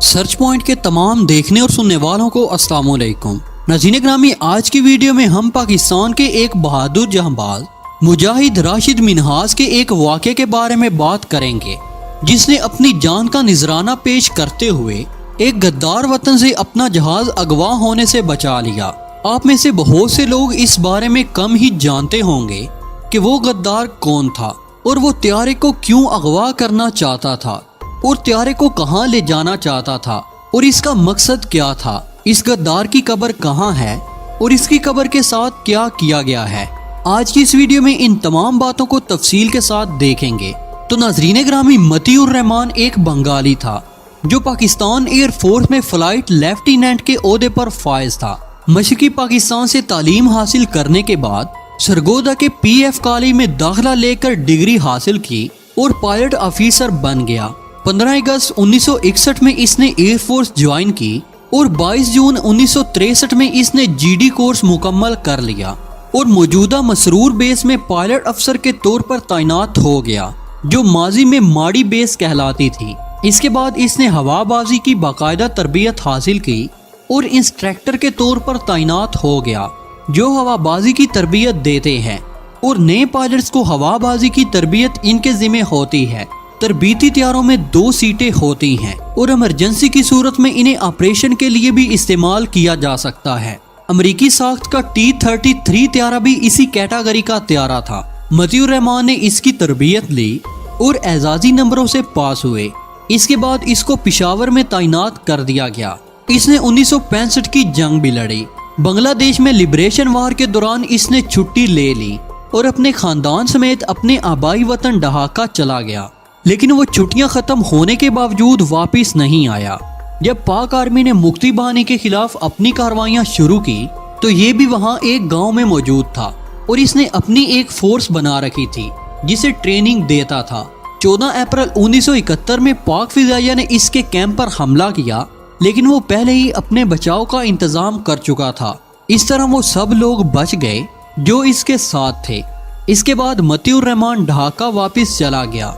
Search point के तमाम देखने और सुनने वालों को अस्सलाम वालेकुम। नाज़रीन ग्रामी, आज की वीडियो में हम पाकिस्तान के एक बहादुर जहांबाज मुजाहिद राशिद मिन्हाज के एक वाक़े के बारे में बात करेंगे, जिसने अपनी जान का निजराना पेश करते हुए एक गद्दार वतन से अपना जहाज अगवा होने से बचा लिया। आप में से बहुत से लोग इस बारे में कम ही जानते होंगे कि वो गद्दार कौन था और वो त्यारे को क्यों अगवा करना चाहता था और त्यारे को कहाँ ले जाना चाहता था और इसका मकसद क्या था। इस गद्दार की कब्र कहाँ है और इसकी कब्र के साथ क्या किया गया है। आज की इस वीडियो में इन तमाम बातों को तफसील के साथ देखेंगे। तो नाज़रीन ग्रामी, मतीउर रहमान एक बंगाली था जो पाकिस्तान एयर फोर्स में फ्लाइट लेफ्टिनेंट के ओहदे पर फायज था। मशरकी पाकिस्तान से तालीम हासिल करने के बाद सरगोदा के PF कॉलेज में दाखिला लेकर डिग्री हासिल की और पायलट ऑफिसर बन गया। 15 अगस्त 1961 में इसने एयरफोर्स ज्वाइन की और 22 जून 1963 में इसने GD कोर्स मुकम्मल कर लिया और मौजूदा मसरूर बेस में पायलट अफसर के तौर पर तैनात हो गया, जो माजी में माड़ी बेस कहलाती थी। इसके बाद इसने हवाबाजी की बाकायदा तरबियत हासिल की और इंस्ट्रक्टर के तौर पर तैनात हो गया, जो हवाबाजी की तरबियत देते हैं और नए पायलट्स को हवाबाजी की तरबियत इनके जिम्मे होती है। तरबीती तैयारों में 2 सीटें होती हैं और इमरजेंसी की सूरत में इन्हें ऑपरेशन के लिए भी इस्तेमाल किया जा सकता है। अमेरिकी साख्त का T-33 त्यारा भी इसी कैटेगरी का त्यारा था। मतीउर रहमान ने इसकी तरबियत ली और एजाजी नंबरों से पास हुए। इसके बाद इसको पिशावर में तैनात कर दिया गया। इसने 1965 की जंग भी लड़ी। बांग्लादेश में लिबरेशन वार के दौरान इसने छुट्टी ले ली और अपने खानदान समेत अपने आबाई वतन ढाका चला गया, लेकिन वो छुट्टियां खत्म होने के बावजूद वापस नहीं आया। जब पाक आर्मी ने मुक्ति बाहिनी के खिलाफ अपनी कार्रवाइयां शुरू की तो ये भी वहां एक गांव में मौजूद था और इसने अपनी एक फोर्स बना रखी थी जिसे ट्रेनिंग देता था। 14 अप्रैल 1971 में पाक फिजाइया ने इसके कैंप पर हमला किया, लेकिन वो पहले ही अपने बचाव का इंतजाम कर चुका था। इस तरह वो सब लोग बच गए जो इसके साथ थे। इसके बाद मतीउर रहमान ढाका वापस चला गया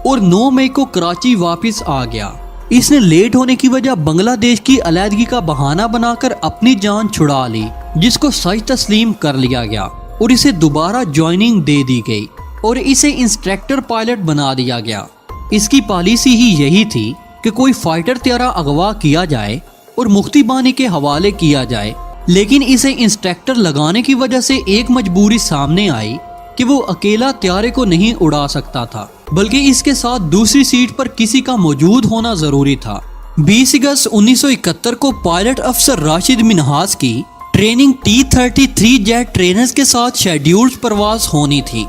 और 9 मई को कराची वापस आ गया। इसने लेट होने की वजह बांग्लादेश की अलहदगी का बहाना बनाकर अपनी जान छुड़ा ली, जिसको सच तस्लीम कर लिया गया और इसे दोबारा ज्वाइनिंग दे दी गई और इसे इंस्ट्रक्टर पायलट बना दिया गया। इसकी पॉलिसी ही यही थी कि कोई फाइटर त्यारा अगवा किया जाए और मुक्ति बाहिनी के हवाले किया जाए, लेकिन इसे इंस्ट्रक्टर लगाने की वजह से एक मजबूरी सामने आई कि वो अकेला त्यारे को नहीं उड़ा सकता था, बल्कि इसके साथ दूसरी सीट पर किसी का मौजूद होना जरूरी था। 20 अगस्त 1971 को पायलट अफसर राशिद मिन्हाज की ट्रेनिंग T-33 जेट ट्रेनर्स के साथ शेड्यूल्ड परवाज होनी थी।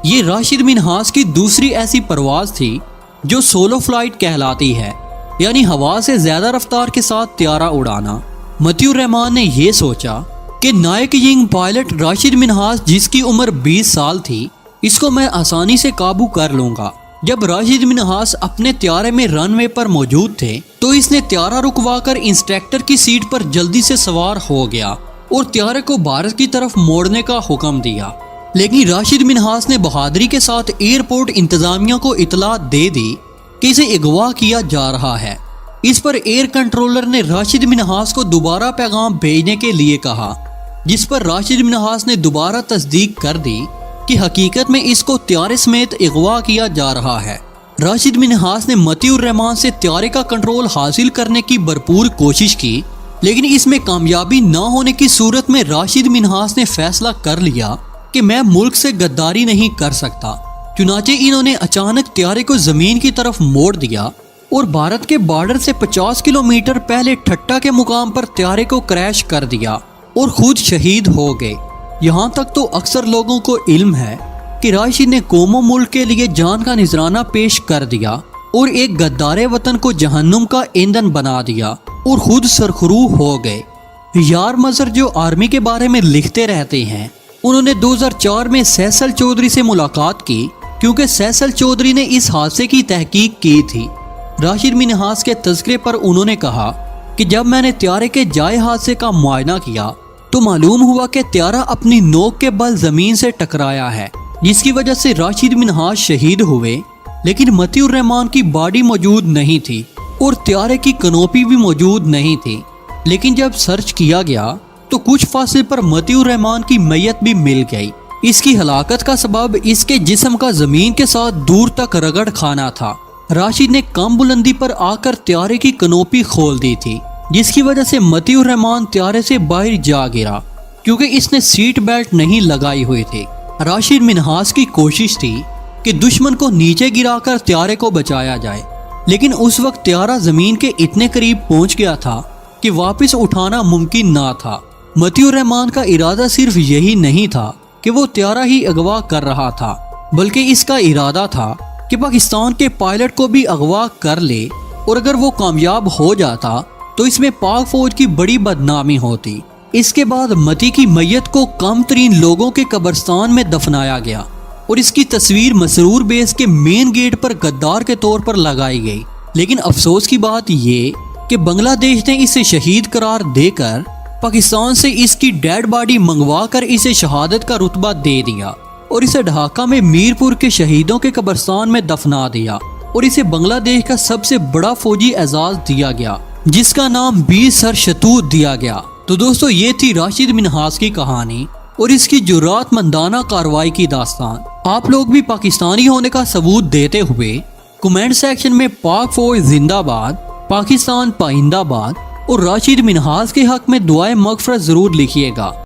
ये राशिद मिन्हाज की दूसरी ऐसी परवाज थी जो सोलो फ्लाइट कहलाती है, यानी हवा से ज्यादा रफ्तार के साथ त्यारा उड़ाना। मतीउर रहमान ने यह सोचा कि नायक यंग पायलट राशिद मिन्हाज, जिसकी उम्र 20 साल थी, इसको मैं आसानी से काबू कर लूंगा। जब राशिद मिन्हाज अपने त्यारे में रनवे पर मौजूद थे तो इसने त्यारा रुकवाकर इंस्ट्रक्टर की सीट पर जल्दी से सवार हो गया और त्यारे को भारत की तरफ मोड़ने का हुक्म दिया। लेकिन राशिद मिन्हाज ने बहादुरी के साथ एयरपोर्ट इंतजामिया को इतला दे दी कि इसे अगवा किया जा रहा है। इस पर एयर कंट्रोलर ने राशिद मिन्हाज को दोबारा पैगाम भेजने के लिए कहा, जिस पर राशिद मिन्हाज ने दोबारा तस्दीक कर दी कि हकीकत में इसको त्यारे समेत अगवा किया जा रहा है। राशिद मिन्हाज ने मतीउर रहमान से त्यारे का कंट्रोल हासिल करने की भरपूर कोशिश की, लेकिन इसमें कामयाबी न होने की सूरत में राशिद मिन्हाज ने फैसला कर लिया कि मैं मुल्क से गद्दारी नहीं कर सकता। चुनाचे इन्होंने अचानक त्यारे को जमीन की तरफ मोड़ दिया और भारत के बॉर्डर से 50 किलोमीटर पहले ठट्टा के मुकाम पर त्यारे को क्रैश कर दिया और खुद शहीद हो गए। यहाँ तक तो अक्सर लोगों को इल्म है कि राशिद ने कौमो मुल्क के लिए जान का निजराना पेश कर दिया और एक गद्दारे वतन को जहन्नुम का ईंधन बना दिया और खुद सरखरू हो गए। यार मजहर, जो आर्मी के बारे में लिखते रहते हैं, उन्होंने 2004 में सैसल चौधरी से मुलाकात की, क्योंकि सैसल चौधरी ने इस हादसे की तहकीक की थी। राशिद मिन्हाज के तज़किरे पर उन्होंने कहा कि जब मैंने त्यारे के जाए हादसे का मुआयना किया तो मालूम हुआ कि त्यारा अपनी नोक के बल जमीन से टकराया है, जिसकी वजह से राशिद मिन्हाज शहीद हुए, लेकिन मतीउर रहमान की बॉडी मौजूद नहीं थी اور طیارے کی کنوپی بھی موجود نہیں تھی، لیکن جب سرچ کیا گیا تو کچھ فاصلے پر متی الرحمان کی میت بھی مل گئی۔ اس کی ہلاکت کا سبب اس کے جسم کا زمین کے ساتھ دور تک رگڑ کھانا تھا۔ راشد نے کم بلندی پر آ کر طیارے کی کنوپی کھول دی تھی، جس کی وجہ سے متی الرحمان طیارے سے باہر جا گرا کیونکہ اس نے سیٹ بیلٹ نہیں لگائی ہوئی تھی۔ راشد منہاس کی کوشش تھی کہ دشمن کو نیچے گرا کر طیارے کو بچایا جائے، لیکن اس وقت طیارہ زمین کے اتنے قریب پہنچ گیا تھا کہ واپس اٹھانا ممکن نہ تھا۔ متی الرحمان کا ارادہ صرف یہی نہیں تھا کہ وہ طیارہ ہی اغوا کر رہا تھا، بلکہ اس کا ارادہ تھا کہ پاکستان کے پائلٹ کو بھی اغوا کر لے، اور اگر وہ کامیاب ہو جاتا تو اس میں پاک فوج کی بڑی بدنامی ہوتی۔ اس کے بعد متی کی میت کو کم ترین لوگوں کے قبرستان میں دفنایا گیا اور اس کی تصویر مسرور بیس کے مین گیٹ پر غدار کے طور پر لگائی گئی، لیکن افسوس کی بات یہ کہ بنگلہ دیش نے اسے شہید قرار دے کر پاکستان سے اس کی ڈیڈ باڈی منگوا کر اسے شہادت کا رتبہ دے دیا اور اسے ڈھاکہ میں میر پور کے شہیدوں کے قبرستان میں دفنا دیا، اور اسے بنگلہ دیش کا سب سے بڑا فوجی اعزاز دیا گیا جس کا نام 20 سر شتوت دیا گیا۔ تو دوستو، یہ تھی راشد منہاس کی کہانی اور اس کی جرات مندانہ کارروائی کی داستان۔ آپ لوگ بھی پاکستانی ہونے کا ثبوت دیتے ہوئے کمنٹ سیکشن میں پاک فوج زندہ باد، پاکستان پائندہ باد اور راشد منہاس کے حق میں دعائے مغفرت ضرور لکھیے گا۔